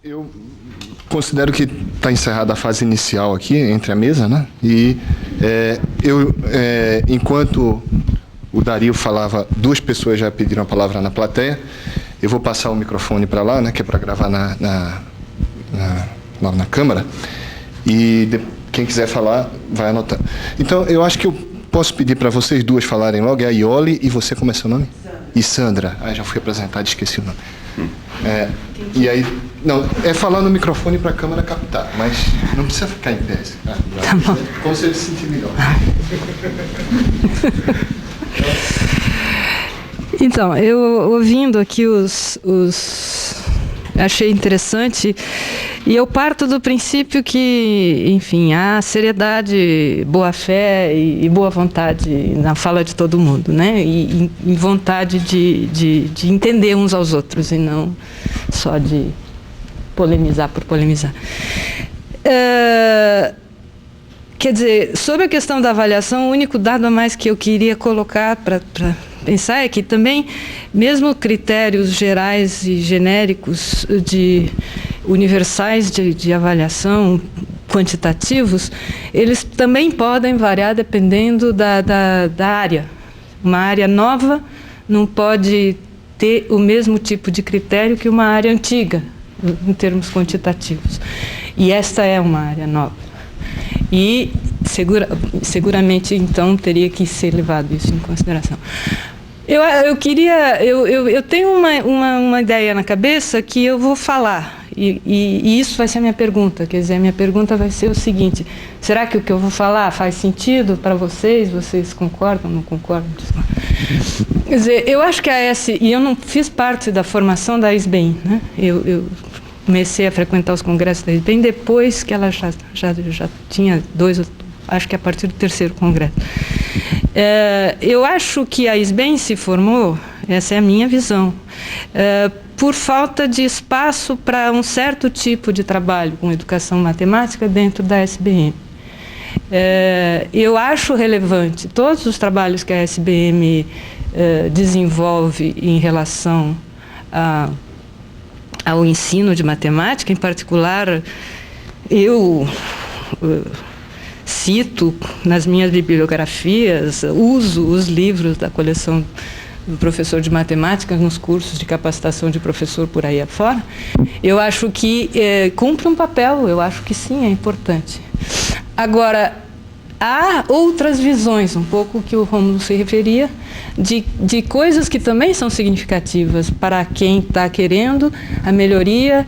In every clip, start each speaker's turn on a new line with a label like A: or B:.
A: Eu considero que está encerrada a fase inicial aqui, entre a mesa, né? E enquanto o Dario falava, duas pessoas já pediram a palavra na plateia. Eu vou passar o microfone para lá, né? Que é para gravar lá na câmara. E quem quiser falar, vai anotando. Então, eu acho que eu posso pedir para vocês duas falarem logo. É a Iole e você, como é seu nome? Sandra. E Sandra. Ah, já fui apresentado, esqueci o nome. E aí, não, é falar no microfone para a câmera captar, mas não precisa ficar em pé. Tá bom. Como você se sentir melhor.
B: Então, eu ouvindo aqui achei interessante, e eu parto do princípio que, enfim, há seriedade, boa-fé e boa vontade na fala de todo mundo, né? E vontade de entender uns aos outros, e não só de polemizar por polemizar. Quer dizer, sobre a questão da avaliação, o único dado a mais que eu queria colocar para pensar é que também, mesmo critérios gerais e genéricos universais de avaliação, quantitativos, eles também podem variar dependendo da área. Uma área nova não pode ter o mesmo tipo de critério que uma área antiga, em termos quantitativos. E esta é uma área nova. E seguramente, então, teria que ser levado isso em consideração. Eu tenho uma ideia na cabeça que eu vou falar, e isso vai ser a minha pergunta. Quer dizer, a minha pergunta vai ser o seguinte: será que o que eu vou falar faz sentido para vocês? Vocês concordam, não concordam? Quer dizer, eu acho que e eu não fiz parte da formação da SBEM, né? Eu comecei a frequentar os congressos da SBEM depois que ela já tinha acho que a partir do 3º congresso. Eu acho que a SBEM se formou, essa é a minha visão, por falta de espaço para um certo tipo de trabalho com educação matemática dentro da SBM. Eu acho relevante todos os trabalhos que a SBM desenvolve em relação ao ensino de matemática. Em particular, eu cito nas minhas bibliografias, uso os livros da coleção do professor de matemática nos cursos de capacitação de professor por aí afora. Eu acho que cumpre um papel, eu acho que sim, é importante. Agora, há outras visões, um pouco que o Rômulo se referia, de coisas que também são significativas para quem está querendo a melhoria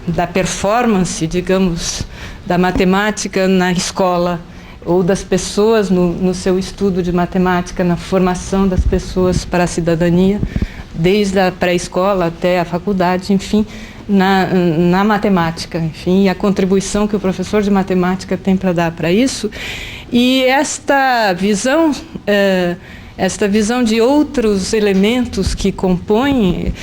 B: da performance, digamos, da matemática na escola, ou das pessoas no seu estudo de matemática, na formação das pessoas para a cidadania, desde a pré-escola até a faculdade, enfim, na matemática, enfim, e a contribuição que o professor de matemática tem para dar para isso. E esta visão de outros elementos que compõem,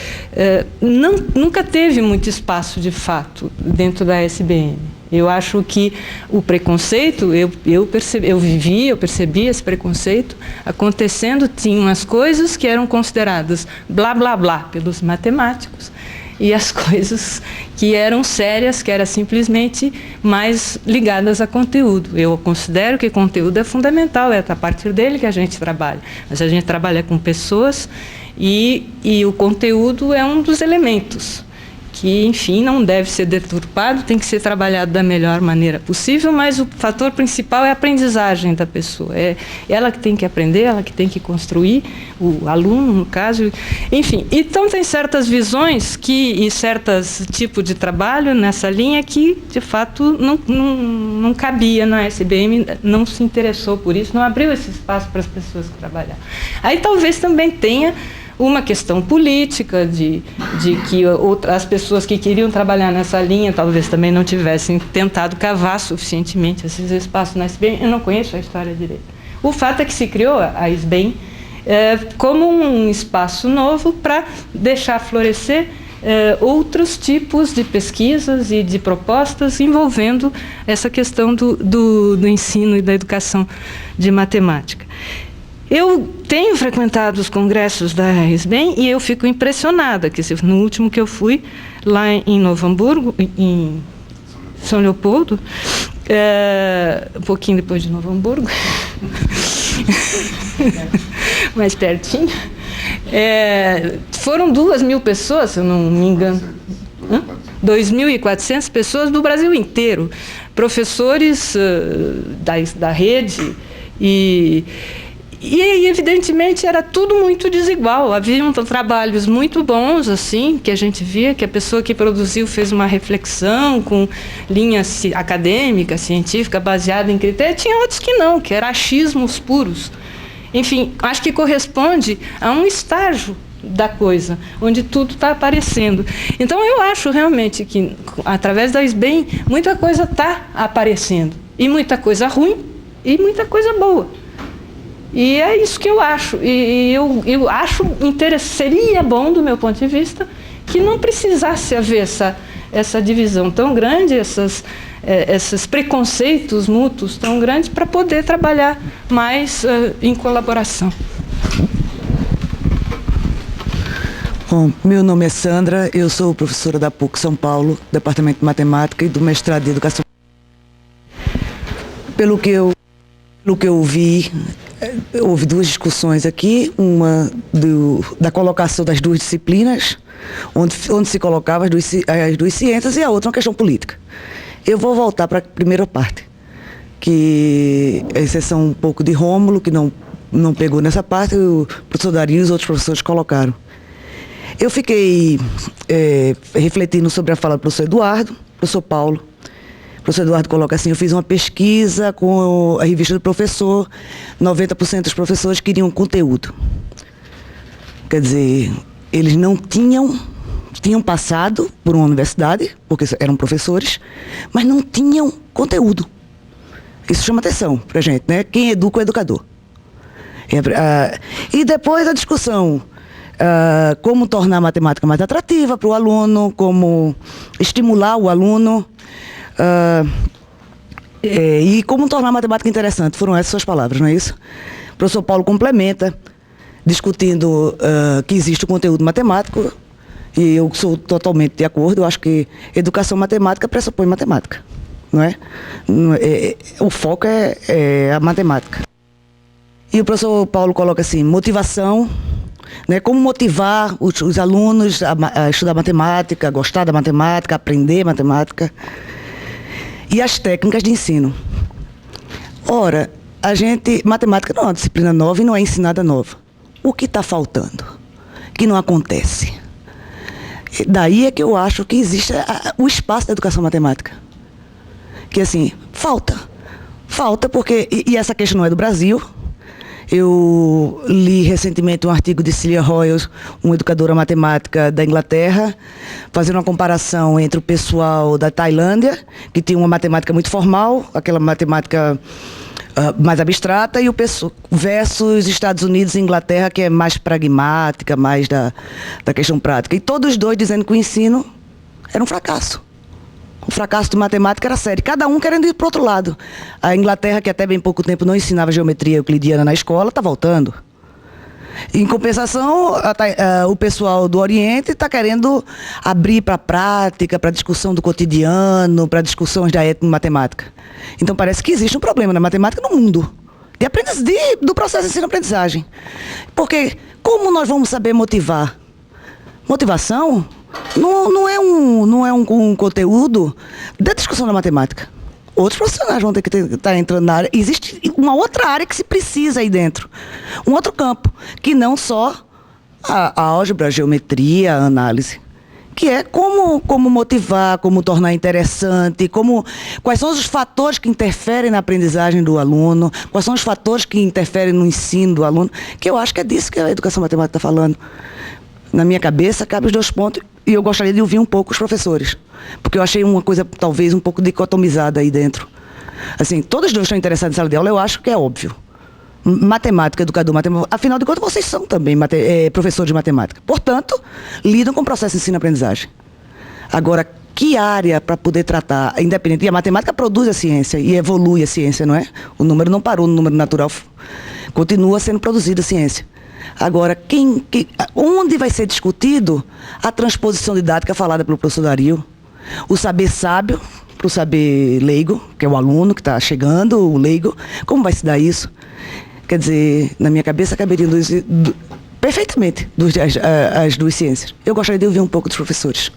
B: nunca teve muito espaço, de fato, dentro da SBM. Eu acho que o preconceito, eu percebi esse preconceito acontecendo. Tinham as coisas que eram consideradas blá, blá, blá pelos matemáticos, e as coisas que eram sérias, que eram simplesmente mais ligadas a conteúdo. Eu considero que conteúdo é fundamental, é a partir dele que a gente trabalha. Mas a gente trabalha com pessoas, e o conteúdo é um dos elementos que, enfim, não deve ser deturpado, tem que ser trabalhado da melhor maneira possível, mas o fator principal é a aprendizagem da pessoa. É ela que tem que aprender, ela que tem que construir, o aluno, no caso. Enfim, então tem certas visões e certos tipos de trabalho nessa linha que, de fato, não cabia na SBM, não se interessou por isso, não abriu esse espaço para as pessoas que trabalharam. Aí talvez também tenha uma questão política de que as pessoas que queriam trabalhar nessa linha talvez também não tivessem tentado cavar suficientemente esses espaços na SBEM. Eu não conheço a história direito. O fato é que se criou a SBEM como um espaço novo para deixar florescer outros tipos de pesquisas e de propostas envolvendo essa questão do ensino e da educação de matemática. Eu tenho frequentado os congressos da SBEM e eu fico impressionada, que no último que eu fui, lá em Novo Hamburgo, em São Leopoldo, um pouquinho depois de Novo Hamburgo, mais pertinho, foram 2.000 pessoas, se eu não me engano. 2.400 pessoas do Brasil inteiro, professores da rede, e evidentemente era tudo muito desigual. Haviam trabalhos muito bons, assim, que a gente via que a pessoa que produziu fez uma reflexão com linha acadêmica, científica, baseada em critérios. Tinha outros que não, que eram achismos puros. Enfim, acho que corresponde a um estágio da coisa, onde tudo está aparecendo. Então, eu acho realmente que, através da SBEM, muita coisa está aparecendo. E muita coisa ruim e muita coisa boa. E é isso que eu acho. E eu acho seria bom, do meu ponto de vista, que não precisasse haver essa divisão tão grande, esses preconceitos mútuos tão grandes, para poder trabalhar mais em colaboração.
C: Bom, meu nome é Sandra, eu sou professora da PUC São Paulo, Departamento de Matemática e do mestrado de Educação. Pelo que eu vi, houve duas discussões aqui, uma da colocação das duas disciplinas, onde se colocava as duas ciências, e a outra uma questão política. Eu vou voltar para a primeira parte, que a exceção um pouco de Rômulo, que não pegou nessa parte, o professor Dario e os outros professores colocaram. Eu fiquei refletindo sobre a fala do professor Eduardo, professor Paulo. O professor Eduardo coloca assim: eu fiz uma pesquisa com a revista do professor, 90% dos professores queriam conteúdo. Quer dizer, eles não tinham passado por uma universidade, porque eram professores, mas não tinham conteúdo. Isso chama atenção pra gente, né? Quem educa é o educador. E depois a discussão, como tornar a matemática mais atrativa para o aluno, como estimular o aluno, e como tornar a matemática interessante. Foram essas suas palavras, não é isso? O professor Paulo complementa, discutindo que existe o conteúdo matemático, e eu sou totalmente de acordo. Eu acho que educação matemática pressupõe matemática, não é? O foco é a matemática. E o professor Paulo coloca assim: motivação, né? Como motivar os alunos a estudar matemática, gostar da matemática, aprender matemática, e as técnicas de ensino. Ora, matemática não é uma disciplina nova e não é ensinada nova. O que está faltando? Que não acontece? Daí é que eu acho que existe o espaço da educação matemática. Que assim, falta porque, e essa questão não é do Brasil. Eu li recentemente um artigo de Celia Royals, uma educadora matemática da Inglaterra, fazendo uma comparação entre o pessoal da Tailândia, que tinha uma matemática muito formal, aquela matemática mais abstrata, e versus Estados Unidos e Inglaterra, que é mais pragmática, mais da questão prática. E todos os dois dizendo que o ensino era um fracasso. O fracasso de matemática era sério, cada um querendo ir para o outro lado. A Inglaterra, que até bem pouco tempo não ensinava geometria euclidiana na escola, está voltando. Em compensação, o pessoal do Oriente está querendo abrir para a prática, para a discussão do cotidiano, para discussões da etnomatemática. Então parece que existe um problema na matemática no mundo, do processo de ensino-aprendizagem. Porque como nós vamos saber motivar? Motivação não é um conteúdo da discussão da matemática. Outros profissionais vão ter que estar entrando na área. Existe uma outra área que se precisa aí dentro. Um outro campo, que não só a álgebra, a geometria, a análise. Que é como motivar, como tornar interessante, quais são os fatores que interferem na aprendizagem do aluno, quais são os fatores que interferem no ensino do aluno, que eu acho que é disso que a educação matemática está falando. Na minha cabeça, cabe os dois pontos, e eu gostaria de ouvir um pouco os professores, porque eu achei uma coisa, talvez, um pouco dicotomizada aí dentro. Assim, todos os dois estão interessados em sala de aula, eu acho que é óbvio. Matemática, educador, matemática, afinal de contas, vocês são também professores de matemática. Portanto, lidam com o processo de ensino-aprendizagem. Agora, que área para poder tratar, independente, e a matemática produz a ciência e evolui a ciência, não é? O número não parou no número natural. Continua sendo produzida ciência. Agora, onde vai ser discutido a transposição didática falada pelo professor Dario? O saber sábio para o saber leigo, que é o aluno que está chegando, o leigo. Como vai se dar isso? Quer dizer, na minha cabeça caberiam perfeitamente as duas ciências. Eu gostaria de ouvir um pouco dos professores.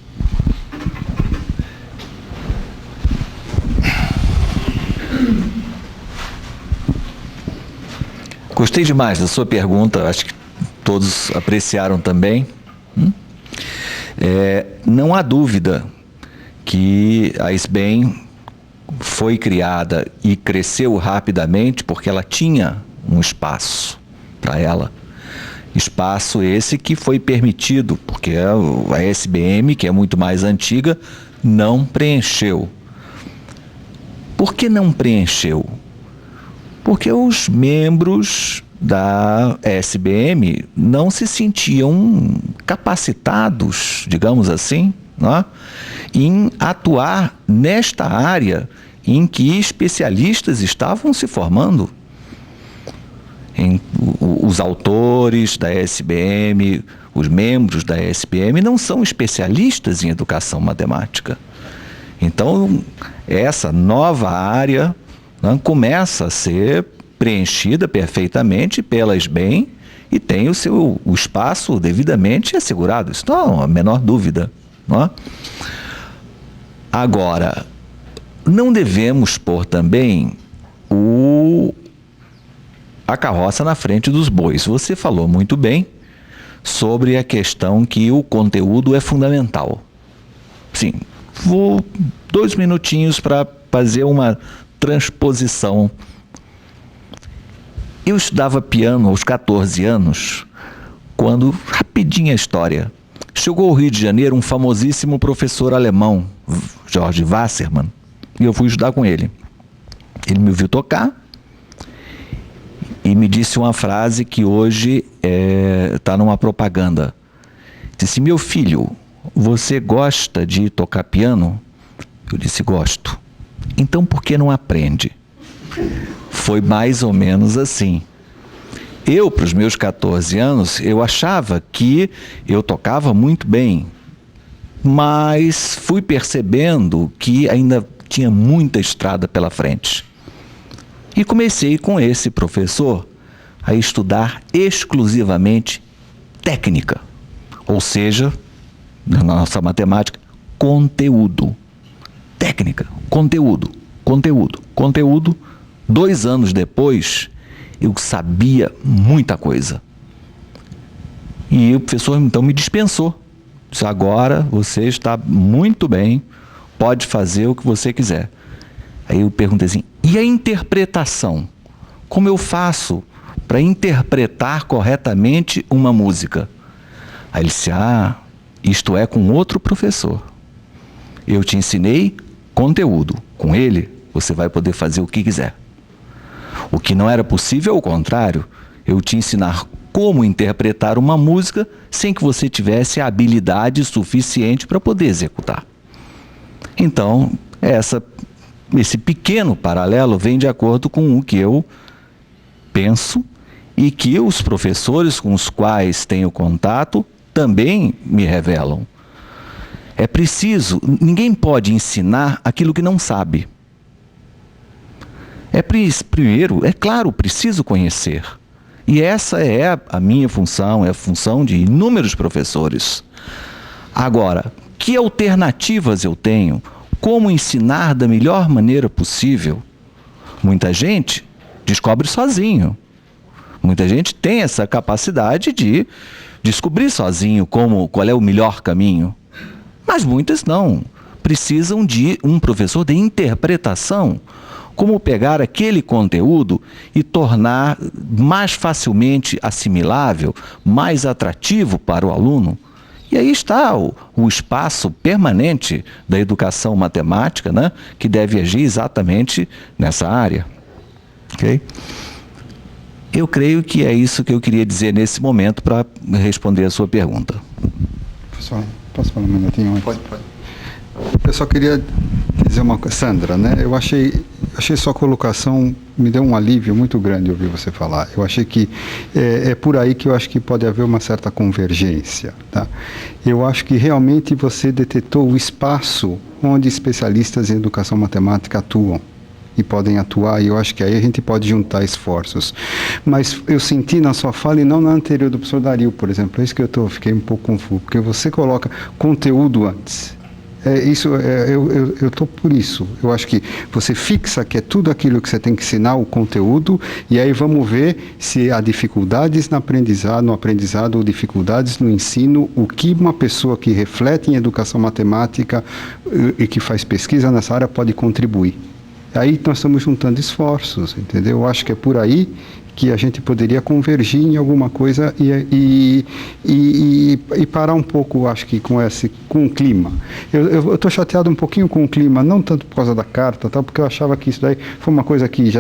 D: Gostei demais da sua pergunta, acho que todos apreciaram também. Não há dúvida que a SBEM foi criada e cresceu rapidamente porque ela tinha um espaço para ela. Espaço esse que foi permitido, porque a SBM, que é muito mais antiga, não preencheu. Por que não preencheu? Porque os membros da SBM não se sentiam capacitados, digamos assim, né, em atuar nesta área em que especialistas estavam se formando. Os autores da SBM, os membros da SBM não são especialistas em educação matemática. Então, essa nova área, né, começa a ser preenchida perfeitamente pela SBEM e tem o espaço devidamente assegurado. Isso não há a menor dúvida. Não é? Agora, não devemos pôr também a carroça na frente dos bois. Você falou muito bem sobre a questão que o conteúdo é fundamental. Sim, vou 2 minutinhos para fazer uma transposição. Eu estudava piano aos 14 anos, quando, rapidinha a história, chegou ao Rio de Janeiro um famosíssimo professor alemão, Georg Wassermann, e eu fui estudar com ele. Ele me ouviu tocar e me disse uma frase que hoje está numa propaganda. Disse: meu filho, você gosta de tocar piano? Eu disse: gosto. Então por que não aprende? Foi mais ou menos assim. Eu, para os meus 14 anos, eu achava que eu tocava muito bem, mas fui percebendo que ainda tinha muita estrada pela frente. E comecei com esse professor a estudar exclusivamente técnica, ou seja, na nossa matemática, conteúdo. Técnica, conteúdo, conteúdo, conteúdo. 2 anos depois, eu sabia muita coisa. E o professor então me dispensou. Disse: agora você está muito bem, pode fazer o que você quiser. Aí eu perguntei assim: e a interpretação? Como eu faço para interpretar corretamente uma música? Aí ele disse: isto é com outro professor. Eu te ensinei conteúdo. Com ele, você vai poder fazer o que quiser. O que não era possível, ao contrário, eu te ensinar como interpretar uma música sem que você tivesse a habilidade suficiente para poder executar. Então, esse pequeno paralelo vem de acordo com o que eu penso e que os professores com os quais tenho contato também me revelam. É preciso, ninguém pode ensinar aquilo que não sabe. Primeiro, é claro, preciso conhecer. E essa é a minha função, é a função de inúmeros professores. Agora, que alternativas eu tenho? Como ensinar da melhor maneira possível? Muita gente descobre sozinho. Muita gente tem essa capacidade de descobrir sozinho qual é o melhor caminho. Mas muitas não. Precisam de um professor de interpretação. Como pegar aquele conteúdo e tornar mais facilmente assimilável, mais atrativo para o aluno. E aí está o espaço permanente da educação matemática, né, que deve agir exatamente nessa área. Okay? Eu creio que é isso que eu queria dizer nesse momento para responder a sua pergunta.
E: Pessoal, posso falar um minutinho antes?
A: Pode.
E: Eu só queria dizer uma coisa, Sandra, né? Eu achei achei sua colocação, me deu um alívio muito grande ouvir você falar. Eu achei que é por aí que eu acho que pode haver uma certa convergência, tá? Eu acho que realmente você detectou o espaço onde especialistas em educação matemática atuam e podem atuar, e eu acho que aí a gente pode juntar esforços. Mas eu senti na sua fala, e não na anterior do professor Dario, por exemplo, é isso que fiquei um pouco confuso, porque você coloca conteúdo antes. Eu estou por isso. Eu acho que você fixa que é tudo aquilo que você tem que ensinar, o conteúdo, e aí vamos ver se há dificuldades no aprendizado ou dificuldades no ensino, o que uma pessoa que reflete em educação matemática e que faz pesquisa nessa área pode contribuir. Aí nós estamos juntando esforços, entendeu? Eu acho que é por aí que a gente poderia convergir em alguma coisa e parar um pouco, acho que com o clima. Eu estou chateado um pouquinho com o clima, não tanto por causa da carta, tá? Porque eu achava que isso daí foi uma coisa que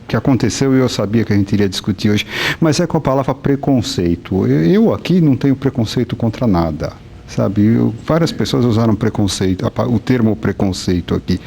E: que aconteceu e eu sabia que a gente iria discutir hoje, mas é com a palavra preconceito. Eu aqui não tenho preconceito contra nada. Sabe, várias pessoas usaram preconceito, o termo preconceito aqui.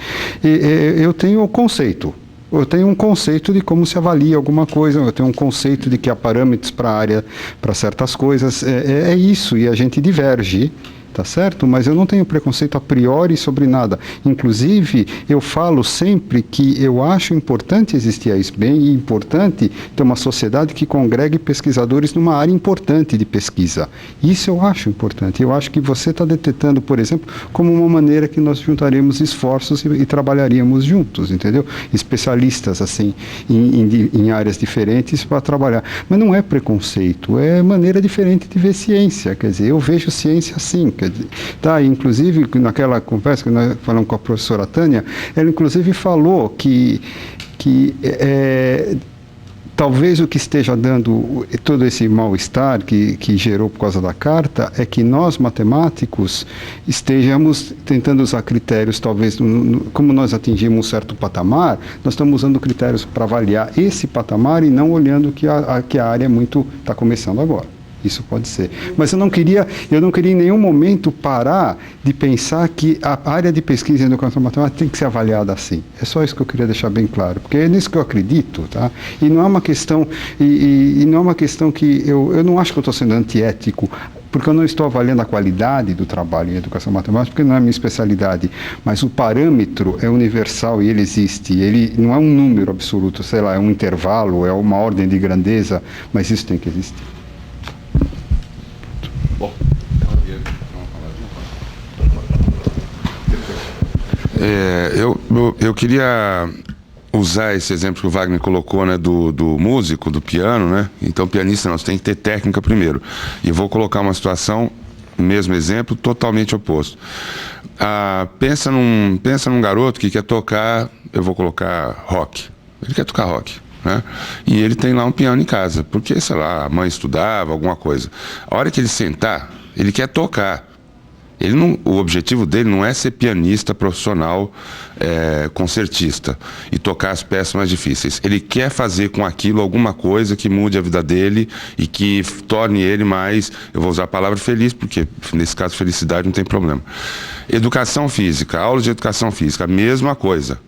E: Eu tenho o conceito. Eu tenho um conceito de como se avalia alguma coisa, eu tenho um conceito de que há parâmetros para a área, para certas coisas. É isso, e a gente diverge, tá certo? Mas eu não tenho preconceito a priori sobre nada. Inclusive, eu falo sempre que eu acho importante existir a SBEM e importante ter uma sociedade que congregue pesquisadores numa área importante de pesquisa. Isso eu acho importante. Eu acho que você está detectando, por exemplo, como uma maneira que nós juntaremos esforços e trabalharíamos juntos, entendeu? Especialistas, assim, em áreas diferentes para trabalhar. Mas não é preconceito, é maneira diferente de ver ciência. Quer dizer, eu vejo ciência assim, tá, inclusive naquela conversa que nós falamos com a professora Tânia, ela inclusive falou que talvez o que esteja dando todo esse mal-estar que gerou por causa da carta é que nós, matemáticos, estejamos tentando usar critérios, talvez, como nós atingimos um certo patamar, nós estamos usando critérios para avaliar esse patamar e não olhando que a área está começando agora. Isso pode ser. Mas eu não queria em nenhum momento parar de pensar que a área de pesquisa em educação matemática tem que ser avaliada assim. É só isso que eu queria deixar bem claro, porque é nisso que eu acredito, tá? E não é uma questão, não é uma questão que eu não acho que eu estou sendo antiético, porque eu não estou avaliando a qualidade do trabalho em educação matemática, porque não é a minha especialidade, mas o parâmetro é universal e ele existe, ele não é um número absoluto, sei lá, é um intervalo, é uma ordem de grandeza, mas isso tem que existir.
F: Bom, eu queria usar esse exemplo que o Wagner colocou, né, do músico, do piano, né? Então, pianista, nós tem que ter técnica primeiro. E eu vou colocar uma situação, mesmo exemplo, totalmente oposto. Pensa num garoto que quer tocar, eu vou colocar rock. Ele quer tocar rock. Né? E ele tem lá um piano em casa, porque, sei lá, a mãe estudava, alguma coisa. A hora que ele sentar, ele quer tocar. O objetivo dele não é ser pianista profissional, concertista, e tocar as peças mais difíceis. Ele quer fazer com aquilo alguma coisa que mude a vida dele e que torne ele mais, eu vou usar a palavra feliz, porque nesse caso felicidade não tem problema. Educação física, aulas de educação física, a mesma coisa.